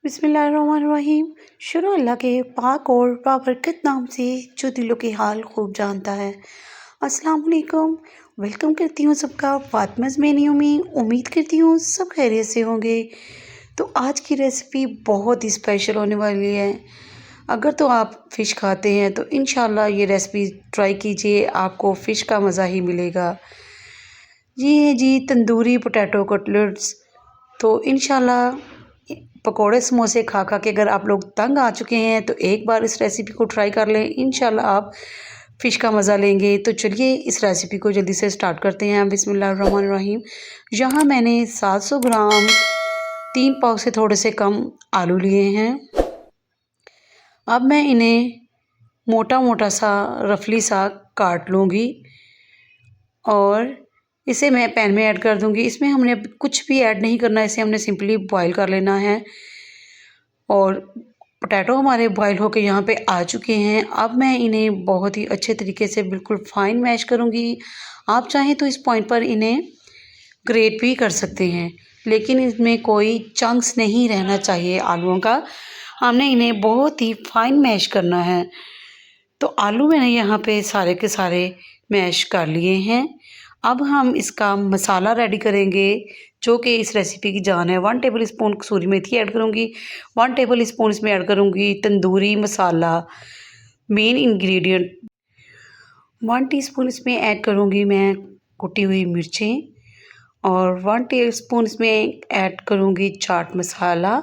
बिस्मिल्लाहिर्रहमानिर्रहीम। शुरू अल्लाह के पाक और बाबरकत नाम से जो दिलों के हाल खूब जानता है। अस्सलाम वालेकुम। वेलकम करती हूँ सबका फातिमाज़ मेन्यू में। उम्मीद करती हूँ सब खैरियत से होंगे। तो आज की रेसिपी बहुत ही स्पेशल होने वाली है। अगर तो आप फ़िश खाते हैं तो इंशाल्लाह ये रेसिपी ट्राई कीजिए, आपको फ़िश का मज़ा ही मिलेगा। ये है जी तंदूरी पोटैटो कटलेट्स। तो इंशाल्लाह पकोड़े समोसे खा खा के अगर आप लोग तंग आ चुके हैं तो एक बार इस रेसिपी को ट्राई कर लें, इंशाल्लाह आप फ़िश का मज़ा लेंगे। तो चलिए इस रेसिपी को जल्दी से स्टार्ट करते हैं। बिस्मिल्लाहिर्रहमानिर्रहीम। यहाँ मैंने 700 ग्राम 3 पाव से थोड़े से कम आलू लिए हैं। अब मैं इन्हें मोटा मोटा सा रफली सा काट लूँगी और इसे मैं पैन में ऐड कर दूँगी। इसमें हमने कुछ भी ऐड नहीं करना है, इसे हमने सिंपली बॉईल कर लेना है। और पोटैटो हमारे बॉईल होके यहाँ पे आ चुके हैं। अब मैं इन्हें बहुत ही अच्छे तरीके से बिल्कुल फाइन मैश करूँगी। आप चाहें तो इस पॉइंट पर इन्हें ग्रेट भी कर सकते हैं, लेकिन इसमें कोई चंक्स नहीं रहना चाहिए आलूओं का। हमने इन्हें बहुत ही फाइन मैश करना है। तो आलू मैंने यहाँ पे सारे के सारे मैश कर लिए हैं। अब हम इसका मसाला रेडी करेंगे जो कि इस रेसिपी की जान है। 1 टेबल स्पून कसूरी मेथी ऐड करूँगी। 1 टेबल स्पून इसमें ऐड करूँगी tandoori masala main ingredient. 1 teaspoon इसमें ऐड करूँगी मैं कुटी हुई मिर्चें और 1 टीस्पून इसमें ऐड करूँगी चाट मसाला।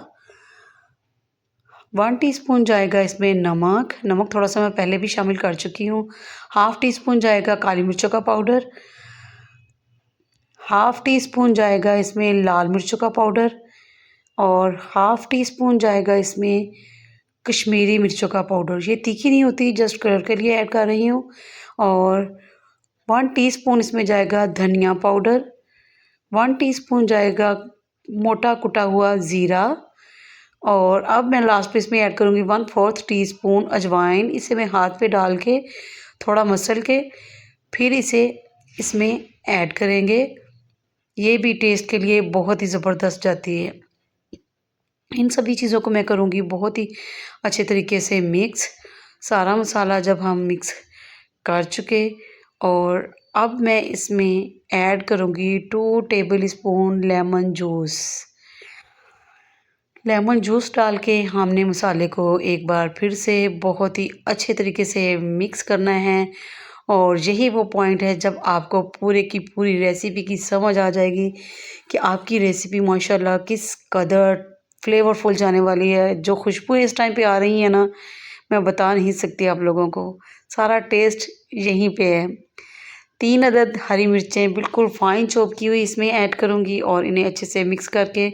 1 टीस्पून जाएगा इसमें नमक। नमक थोड़ा सा मैं पहले भी शामिल कर चुकी हूँ। हाफ़ टी स्पून जाएगा काली मिर्चों का पाउडर। हाफ़ टी स्पून जाएगा इसमें लाल मिर्चों का पाउडर और हाफ़ टी स्पून जाएगा इसमें कश्मीरी मिर्चों का पाउडर। ये तीखी नहीं होती, जस्ट कलर के लिए ऐड कर रही हूँ। और 1 टीस्पून इसमें जाएगा धनिया पाउडर। 1 टीस्पून जाएगा मोटा कुटा हुआ ज़ीरा। और अब मैं लास्ट पे इसमें ऐड करूँगी 1/4 टीस्पून अजवाइन। इसे मैं हाथ पे डाल के थोड़ा मसल के फिर इसे इसमें ऐड करेंगे। ये भी टेस्ट के लिए बहुत ही ज़बरदस्त जाती है। इन सभी चीज़ों को मैं करूँगी बहुत ही अच्छे तरीके से मिक्स। सारा मसाला जब हम मिक्स कर चुके और अब मैं इसमें ऐड करूँगी 2 table spoon lemon juice. Lemon juice डाल के हमने मसाले को एक बार फिर से बहुत ही अच्छे तरीके से मिक्स करना है। और यही वो पॉइंट है जब आपको पूरे की पूरी रेसिपी की समझ आ जाएगी कि आपकी रेसिपी माशाल्लाह किस कदर फ्लेवरफुल जाने वाली है। जो खुशबू इस टाइम पे आ रही है ना, मैं बता नहीं सकती आप लोगों को। सारा टेस्ट यहीं पे है। 3 अदद हरी मिर्चें बिल्कुल फाइन चॉप की हुई इसमें ऐड करूँगी और इन्हें अच्छे से मिक्स करके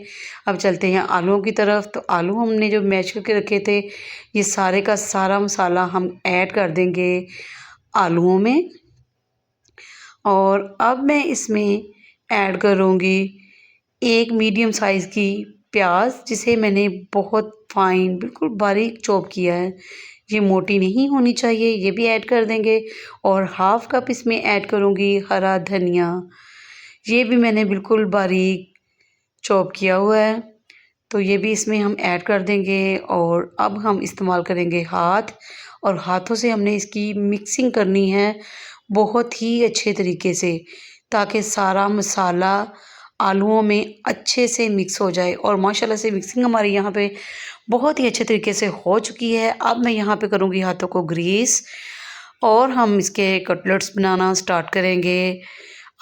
अब चलते हैं आलूओं की तरफ। तो आलू हमने जो मैश करके रखे थे, ये सारे का सारा मसाला हम ऐड कर देंगे आलूओं में। और अब मैं इसमें ऐड करूँगी 1 मीडियम साइज़ की प्याज, जिसे मैंने बहुत फाइन बिल्कुल बारीक चॉप किया है। ये मोटी नहीं होनी चाहिए, ये भी ऐड कर देंगे। और हाफ़ कप इसमें ऐड करूँगी हरा धनिया, ये भी मैंने बिल्कुल बारीक चॉप किया हुआ है। तो ये भी इसमें हम ऐड कर देंगे। और अब हम इस्तेमाल करेंगे हाथ, और हाथों से हमने इसकी मिक्सिंग करनी है बहुत ही अच्छे तरीके से, ताकि सारा मसाला आलूओं में अच्छे से मिक्स हो जाए। और माशाल्लाह से मिक्सिंग हमारी यहाँ पे बहुत ही अच्छे तरीके से हो चुकी है। अब मैं यहाँ पे करूँगी हाथों को ग्रीस और हम इसके कटलेट्स बनाना स्टार्ट करेंगे।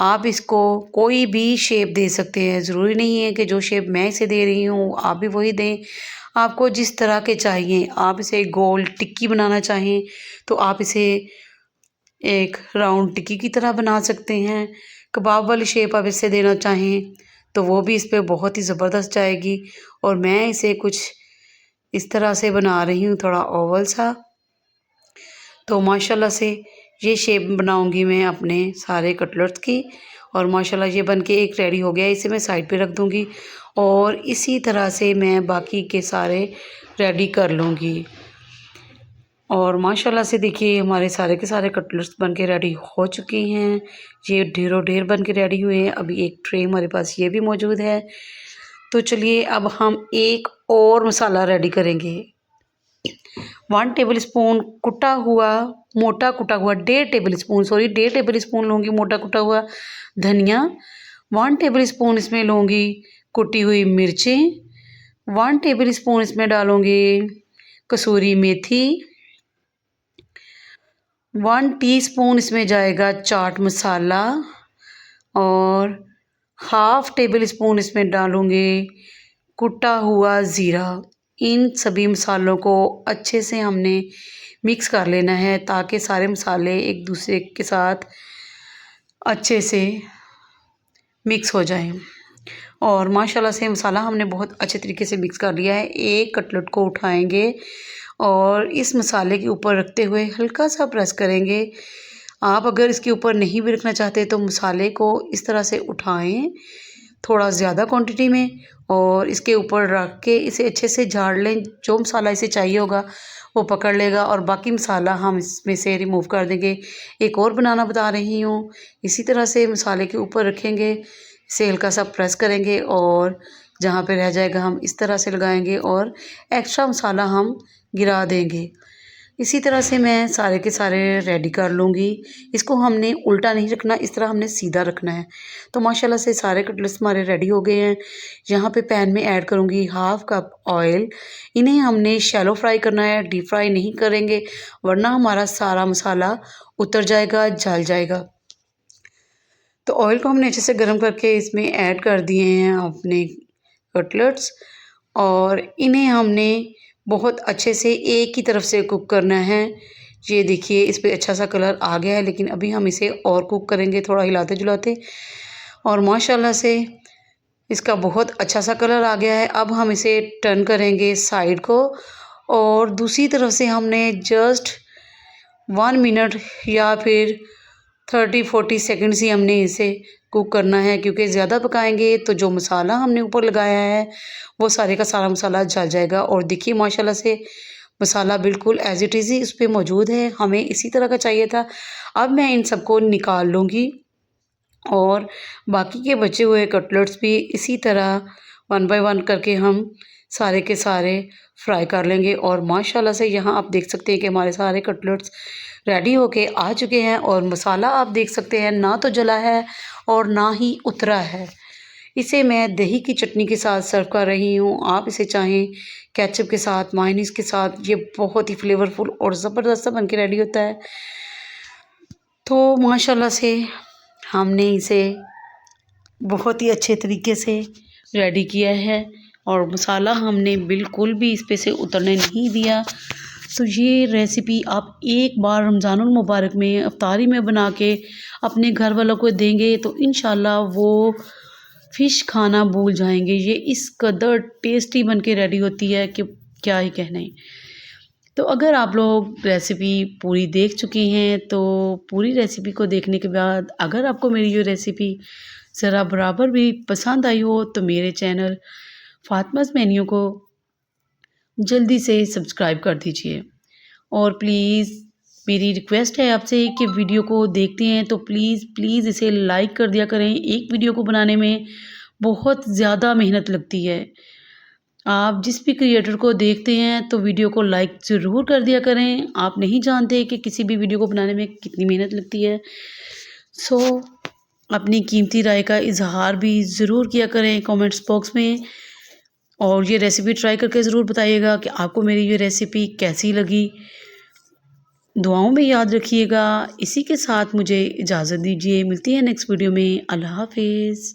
आप इसको कोई भी शेप दे सकते हैं, ज़रूरी नहीं है कि जो शेप मैं इसे दे रही हूँ आप भी वही दें। आपको जिस तरह के चाहिए, आप इसे गोल टिक्की बनाना चाहें तो आप इसे एक राउंड टिक्की की तरह बना सकते हैं। कबाब वाली शेप आप इसे देना चाहें तो वो भी इस पे बहुत ही ज़बरदस्त जाएगी। और मैं इसे कुछ इस तरह से बना रही हूँ, थोड़ा ओवल सा। तो माशाल्लाह से ये शेप बनाऊंगी मैं अपने सारे कटलेट्स की। और माशाल्लाह ये बन के एक रेडी हो गया, इसे मैं साइड पे रख दूंगी। और इसी तरह से मैं बाकी के सारे रेडी कर लूँगी। और माशाल्लाह से देखिए हमारे सारे के सारे कटलेट्स बन के रेडी हो चुके हैं। ये ढेरों ढेर बन के रेडी हुए हैं। अभी एक ट्रे हमारे पास ये भी मौजूद है। तो चलिए अब हम एक और मसाला रेडी करेंगे। 1 टेबलस्पून कुटा हुआ, मोटा कुटा हुआ, 1.5 टेबलस्पून लूँगी मोटा कुटा हुआ धनिया। 1 टेबलस्पून इसमें लूँगी कुटी हुई मिर्चें। 1 टेबलस्पून इसमें डालूँगी कसूरी मेथी। 1 टीस्पून इसमें जाएगा चाट मसाला और हाफ़ टेबल स्पून इसमें डालूँगी कुटा हुआ ज़ीरा। इन सभी मसालों को अच्छे से हमने मिक्स कर लेना है ताकि सारे मसाले एक दूसरे के साथ अच्छे से मिक्स हो जाएं। और माशाल्लाह से मसाला हमने बहुत अच्छे तरीके से मिक्स कर लिया है। एक कटलेट को उठाएंगे और इस मसाले के ऊपर रखते हुए हल्का सा प्रेस करेंगे। आप अगर इसके ऊपर नहीं भी रखना चाहते तो मसाले को इस तरह से उठाएं थोड़ा ज़्यादा क्वांटिटी में और इसके ऊपर रख के इसे अच्छे से झाड़ लें। जो मसाला इसे चाहिए होगा वो पकड़ लेगा और बाकी मसाला हम इसमें से रिमूव कर देंगे। एक और बनाना बता रही हूँ, इसी तरह से मसाले के ऊपर रखेंगे, इसे हल्का सा प्रेस करेंगे और जहाँ पे रह जाएगा हम इस तरह से लगाएंगे और एक्स्ट्रा मसाला हम गिरा देंगे। इसी तरह से मैं सारे के सारे रेडी कर लूँगी। इसको हमने उल्टा नहीं रखना, इस तरह हमने सीधा रखना है। तो माशाल्लाह से सारे कटलेट्स हमारे रेडी हो गए हैं। यहाँ पे पैन में ऐड करूँगी 1/2 कप ऑयल। इन्हें हमने शैलो फ्राई करना है, डीप फ्राई नहीं करेंगे वरना हमारा सारा मसाला उतर जाएगा, जल जाएगा। तो ऑयल को हमने अच्छे से गर्म करके इसमें ऐड कर दिए हैं अपने कटलेट्स और इन्हें हमने बहुत अच्छे से एक ही तरफ से कुक करना है। ये देखिए इस पे अच्छा सा कलर आ गया है, लेकिन अभी हम इसे और कुक करेंगे थोड़ा हिलाते जुलाते और माशाल्लाह से इसका बहुत अच्छा सा कलर आ गया है। अब हम इसे टर्न करेंगे साइड को और दूसरी तरफ से हमने जस्ट 1 मिनट या फिर 30-40 सेकंड्स ही हमने इसे कुक करना है, क्योंकि ज़्यादा पकाएंगे तो जो मसाला हमने ऊपर लगाया है वो सारे का सारा मसाला जल जाएगा। और देखिए माशाल्लाह से मसाला बिल्कुल एज़ इट इज़ ही इस पे मौजूद है, हमें इसी तरह का चाहिए था। अब मैं इन सबको निकाल लूँगी और बाकी के बचे हुए कटलेट्स भी इसी तरह 1 बाय 1 करके हम सारे के सारे फ्राई कर लेंगे। और माशाल्लाह से यहाँ आप देख सकते हैं कि हमारे सारे कटलेट्स रेडी होके आ चुके हैं और मसाला आप देख सकते हैं ना तो जला है और ना ही उतरा है। इसे मैं दही की चटनी के साथ सर्व कर रही हूँ। आप इसे चाहें केचप के साथ, मायोनीज़ के साथ, ये बहुत ही फ्लेवरफुल और ज़बरदस्त बन के रेडी होता है। तो माशाल्लाह से हमने इसे बहुत ही अच्छे तरीके से रेडी किया है और मसाला हमने बिल्कुल भी इस पे से उतरने नहीं दिया। तो ये रेसिपी आप एक बार रमज़ानुल मुबारक में इफ्तारी में बना के अपने घर वालों को देंगे तो इंशाल्लाह वो फ़िश खाना भूल जाएंगे। ये इस कदर टेस्टी बन के रेडी होती है कि क्या ही कहने। तो अगर आप लोग रेसिपी पूरी देख चुकी हैं तो पूरी रेसिपी को देखने के बाद अगर आपको मेरी ये रेसिपी ज़रा बराबर भी पसंद आई हो तो मेरे चैनल फ़ातिमाज़ मेन्यू को जल्दी से सब्सक्राइब कर दीजिए। और प्लीज़ मेरी रिक्वेस्ट है आपसे कि वीडियो को देखते हैं तो प्लीज़ इसे लाइक कर दिया करें। एक वीडियो को बनाने में बहुत ज़्यादा मेहनत लगती है। आप जिस भी क्रिएटर को देखते हैं तो वीडियो को लाइक ज़रूर कर दिया करें। आप नहीं जानते कि किसी भी वीडियो को बनाने में कितनी मेहनत लगती है। सो अपनी कीमती राय का इजहार भी ज़रूर किया करें कमेंट्स बॉक्स में और ये रेसिपी ट्राई करके ज़रूर बताइएगा कि आपको मेरी ये रेसिपी कैसी लगी। दुआओं में याद रखिएगा। इसी के साथ मुझे इजाज़त दीजिए, मिलती है नेक्स्ट वीडियो में। अल्लाह हाफिज़।